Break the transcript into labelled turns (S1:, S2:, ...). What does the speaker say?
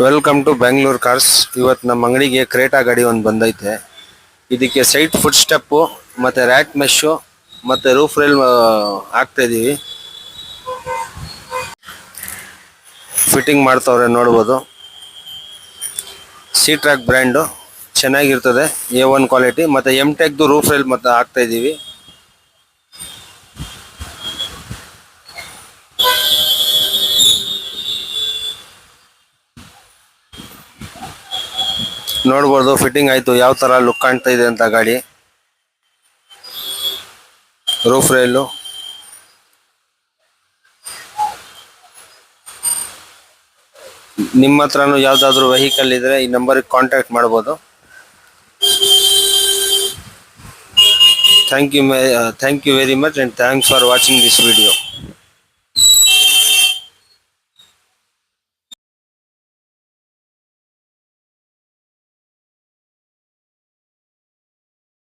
S1: Welcome to Bangalore cars. ಇವತ್ತು ನಮ್ಮ ಅಂಗಡಿಗೆ ಕ್ರೇಟಾ ಗಾಡಿ ಒಂದು ಬಂದೈತೆ. ಇದಕ್ಕೆ ಸೈಡ್ ಫುಟ್ ಸ್ಟೆಪ್ಪು ಮತ್ತು ರ್ಯಾಕ್ ಮೆಶ್ಶು ಮತ್ತು ರೂಫ್ ರೈಲ್ ಹಾಕ್ತಾ ಇದೀವಿ. ಫಿಟ್ಟಿಂಗ್ ಮಾಡ್ತವ್ರೆ ನೋಡ್ಬೋದು. ಸಿ ಟ್ರ್ಯಾಕ್ ಬ್ರ್ಯಾಂಡು ಚೆನ್ನಾಗಿರ್ತದೆ, A1 ಕ್ವಾಲಿಟಿ. ಮತ್ತು M-Techದು ರೂಫ್ ರೈಲ್ ಮತ್ತು ಹಾಕ್ತಾ ಇದೀವಿ. ನೋಡ್ಬೋದು ಫಿಟ್ಟಿಂಗ್ ಆಯ್ತು, ಯಾವ ತರ ಲುಕ್ ಕಾಣ್ತಾ ಇದೆ ಅಂತ ಗಾಡಿ. ರೂಫ್ ರೈಲು ನಿಮ್ಮ ಹತ್ರನೂ ಯಾವ್ದಾದ್ರು ವೆಹಿಕಲ್ ಇದ್ರೆ ಈ ನಂಬರ್ಗೆ ಕಾಂಟ್ಯಾಕ್ಟ್ ಮಾಡ್ಬೋದು. Thank you very much, and thanks for watching this video.